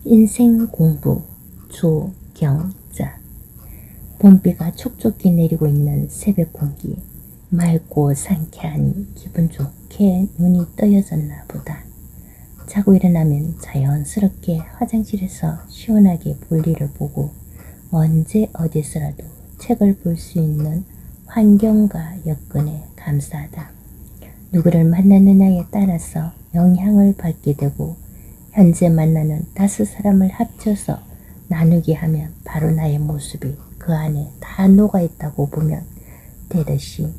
인생공부 조경자. 봄비가 촉촉히 내리고 있는 새벽 공기. 맑고 상쾌하니 기분 좋게 눈이 떠여졌나 보다. 자고 일어나면 자연스럽게 화장실에서 시원하게 볼일을 보고 언제 어디서라도 책을 볼 수 있는 환경과 여건에 감사하다. 누구를 만나느냐에 따라서 영향을 받게 되고 현재 만나는 5사람을 합쳐서 나누게 하면 바로 나의 모습이 그 안에 다 녹아있다고 보면 되듯이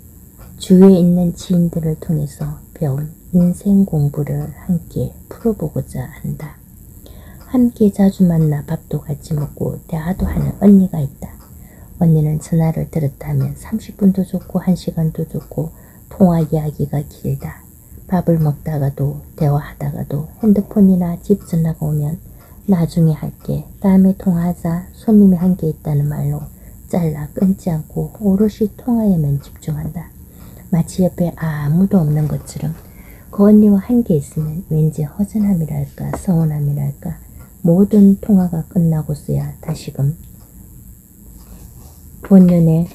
주위에 있는 지인들을 통해서 배운 인생 공부를 함께 풀어보고자 한다. 함께 자주 만나 밥도 같이 먹고 대화도 하는 언니가 있다. 언니는 전화를 들었다면 30분도 좋고 1시간도 좋고 통화 이야기가 길다. 밥을 먹다가도 대화하다가도 핸드폰이나 집 전화가 오면 나중에 할게, 다음에 통화하자, 손님이 한 개 있다는 말로 잘라 끊지 않고 오롯이 통화에만 집중한다. 마치 옆에 아무도 없는 것처럼. 그 언니와 함께 있으면 왠지 허전함이랄까 서운함이랄까 모든 통화가 끝나고서야 다시금 본연의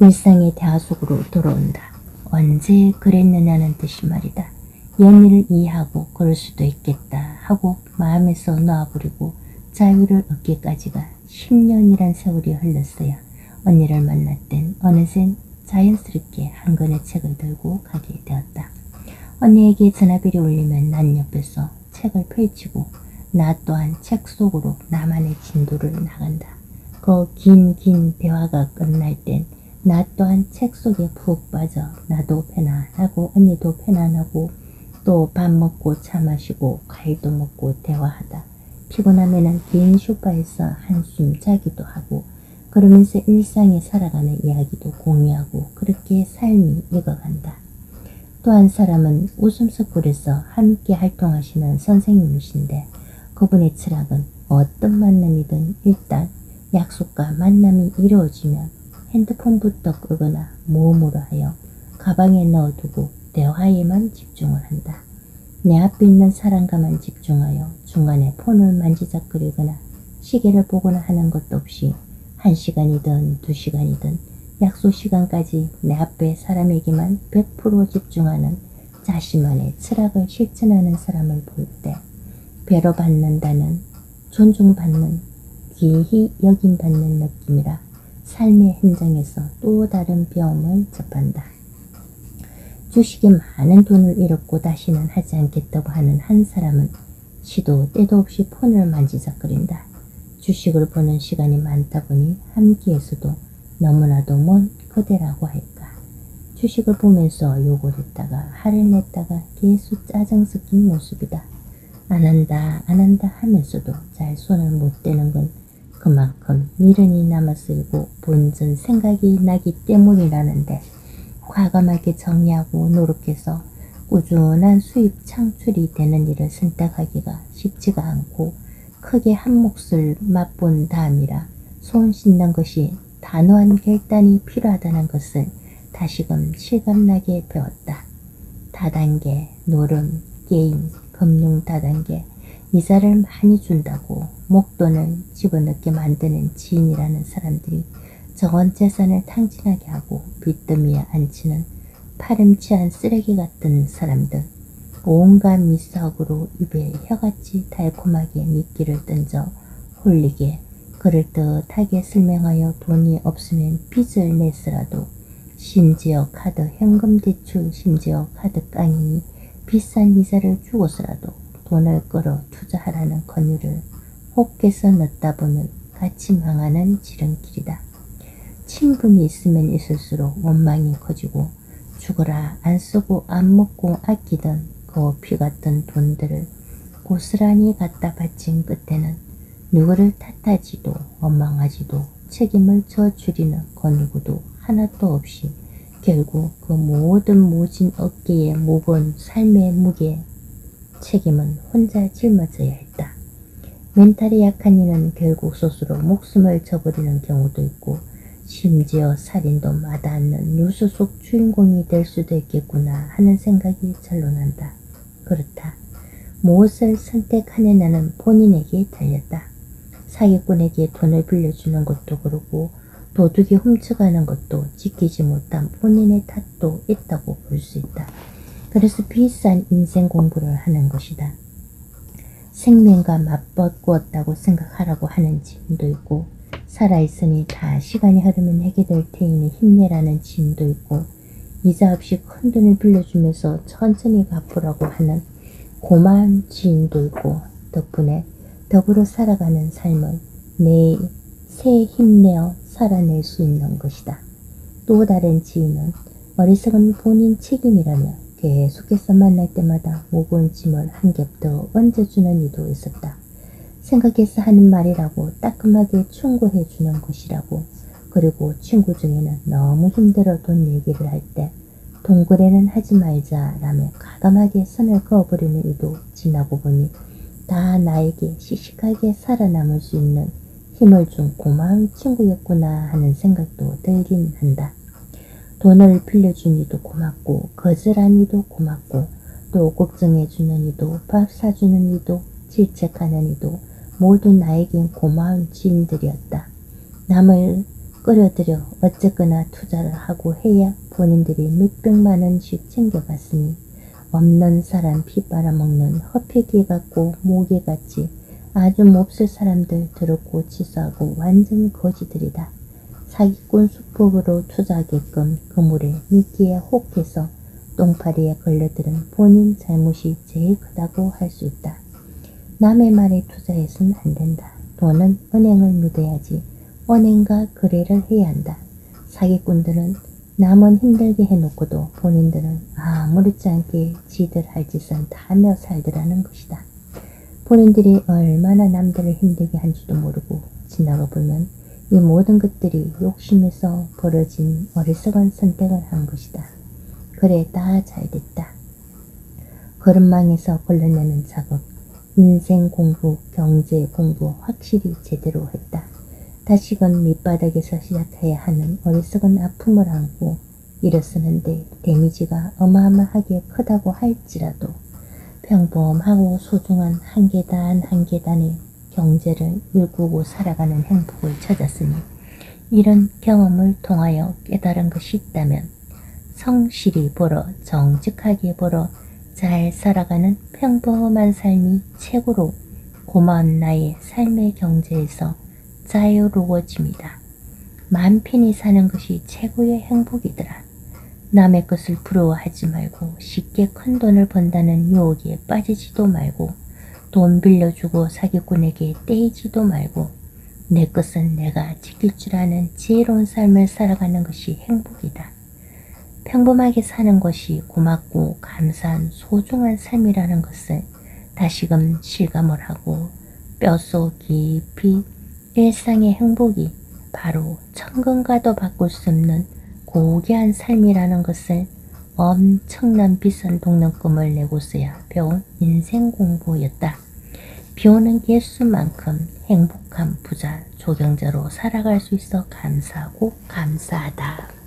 일상의 대화 속으로 돌아온다. 언제 그랬느냐는 뜻이 말이다. 연일을 이해하고 그럴 수도 있겠다 하고 마음에서 놓아버리고 자유를 얻기까지가 10년이란 세월이 흘렀어야 언니를 만날 땐 어느새 자연스럽게 한 권의 책을 들고 가게 되었다. 언니에게 전화벨이 울리면 난 옆에서 책을 펼치고 나 또한 책 속으로 나만의 진도를 나간다. 그 긴 대화가 끝날 땐 나 또한 책 속에 푹 빠져 나도 편안하고 언니도 편안하고 또 밥 먹고 차 마시고 과일도 먹고 대화하다. 피곤하면은 긴 소파에서 한숨 자기도 하고 그러면서 일상에 살아가는 이야기도 공유하고 그렇게 삶이 익어간다. 또 한 사람은 웃음석굴에서 함께 활동하시는 선생님이신데 그분의 철학은 어떤 만남이든 일단 약속과 만남이 이루어지면 핸드폰부터 끄거나 모음으로 하여 가방에 넣어두고 대화에만 집중을 한다. 내 앞에 있는 사람과만 집중하여 중간에 폰을 만지작거리거나 시계를 보거나 하는 것도 없이 1시간이든 2시간이든 약속 시간까지 내 앞에 사람에게만 100% 집중하는 자신만의 철학을 실천하는 사람을 볼 때 배려받는다는, 존중받는, 귀히 여김받는 느낌이라 삶의 현장에서 또 다른 배움을 접한다. 주식에 많은 돈을 잃었고 다시는 하지 않겠다고 하는 한 사람은 시도 때도 없이 폰을 만지작거린다. 주식을 보는 시간이 많다 보니 함께해서도 너무나도 먼 그대라고 할까. 주식을 보면서 욕을 했다가 화를 냈다가 계속 짜증 섞인 모습이다. 안 한다 하면서도 잘 손을 못 대는 건 그만큼 미련이 남아쓰이고 본전 생각이 나기 때문이라는데 과감하게 정리하고 노력해서 꾸준한 수입 창출이 되는 일을 선택하기가 쉽지가 않고 크게 한 몫을 맛본 다음이라 손 씻는 것이 단호한 결단이 필요하다는 것을 다시금 실감나게 배웠다. 다단계, 노름, 게임, 금융 다단계, 이자를 많이 준다고 목돈을 집어넣게 만드는 지인이라는 사람들이 전 재산을 탕진하게 하고 빚더미에 앉히는 파렴치한 쓰레기 같은 사람들, 온갖 미사옥으로 입에 혀같이 달콤하게 미끼를 던져 홀리게 그럴듯하게 설명하여 돈이 없으면 빚을 내서라도 심지어 카드 현금 대출, 심지어 카드 깡이니 비싼 이자를 주고서라도 돈을 끌어 투자하라는 권유를 혹해서 넣다 보면 같이 망하는 지름길이다. 친분이 있으면 있을수록 원망이 커지고 죽어라 안 쓰고 안 먹고 아끼던 그 피같던 돈들을 고스란히 갖다 바친 끝에는 누구를 탓하지도 원망하지도 책임을 져주리는 그 누구도 하나도 없이 결국 그 모든 모진 어깨에 무거운 삶의 무게 책임은 혼자 짊어져야 했다. 멘탈이 약한 이는 결국 스스로 목숨을 저버리는 경우도 있고 심지어 살인도 마다않는 뉴스 속 주인공이 될 수도 있겠구나 하는 생각이 절로 난다. 그렇다. 무엇을 선택하느냐는 본인에게 달렸다. 사기꾼에게 돈을 빌려주는 것도 그렇고 도둑이 훔쳐가는 것도 지키지 못한 본인의 탓도 있다고 볼 수 있다. 그래서 비싼 인생 공부를 하는 것이다. 생명과 맞바꾸었다고 생각하라고 하는 짐도 있고 살아있으니 다 시간이 흐르면 해결될 테이니 힘내라는 짐도 있고 이자 없이 큰 돈을 빌려주면서 천천히 갚으라고 하는 고마운 지인도 있고 덕분에 더불어 살아가는 삶을 새 힘내어 살아낼 수 있는 것이다. 또 다른 지인은 어리석은 본인 책임이라며 계속해서 만날 때마다 무거운 짐을 한 겹 더 얹어주는 이도 있었다. 생각해서 하는 말이라고 따끔하게 충고해 주는 것이라고. 그리고 친구 중에는 너무 힘들어 돈 얘기를 할 때 동거래는 하지 말자 라며 과감하게 선을 그어버리는 이도 지나고 보니 다 나에게 씩씩하게 살아남을 수 있는 힘을 준 고마운 친구였구나 하는 생각도 들긴 한다. 돈을 빌려준 이도 고맙고 거절한 이도 고맙고 또 걱정해 주는 이도 밥 사주는 이도 질책하는 이도 모두 나에겐 고마운 지인들이었다. 남을 끌어들여 어쨌거나 투자를 하고 해야 본인들이 몇백만 원씩 챙겨갔으니 없는 사람 피 빨아먹는 허폐기 같고 모기같이 아주 몹쓸 사람들 더럽고 치사하고 완전히 거지들이다. 사기꾼 수법으로 투자하게끔 그물에 미끼에 혹해서 똥파리에 걸려들은 본인 잘못이 제일 크다고 할 수 있다. 남의 말에 투자해서는 안 된다. 돈은 은행을 믿어야지 은행과 거래를 해야 한다. 사기꾼들은 남은 힘들게 해놓고도 본인들은 아무렇지 않게 지들 할 짓은 다 하며 살더라는 것이다. 본인들이 얼마나 남들을 힘들게 한지도 모르고 지나가 보면 이 모든 것들이 욕심에서 벌어진 어리석은 선택을 한 것이다. 그래, 다 잘됐다. 거름망에서 걸러내는 작업, 인생 공부, 경제 공부 확실히 제대로 했다. 다시금 밑바닥에서 시작해야 하는 어리석은 아픔을 안고 일어서는데 데미지가 어마어마하게 크다고 할지라도 평범하고 소중한 한 계단 한 계단의 경제를 일구고 살아가는 행복을 찾았으니 이런 경험을 통하여 깨달은 것이 있다면 성실히 벌어 정직하게 벌어 잘 살아가는 평범한 삶이 최고로 고마운 나의 삶의 경제에서 자유로워집니다. 마음 편히 사는 것이 최고의 행복이더라. 남의 것을 부러워하지 말고 쉽게 큰 돈을 번다는 유혹에 빠지지도 말고 돈 빌려주고 사기꾼에게 떼이지도 말고 내 것은 내가 지킬 줄 아는 지혜로운 삶을 살아가는 것이 행복이다. 평범하게 사는 것이 고맙고 감사한 소중한 삶이라는 것을 다시금 실감을 하고 뼛속 깊이 일상의 행복이 바로 천금과도 바꿀 수 없는 고귀한 삶이라는 것을 엄청난 비싼 독립금을 내고서야 배운 인생 공부였다. 비오는 개수만큼 행복한 부자, 조경자로 살아갈 수 있어 감사하고 감사하다.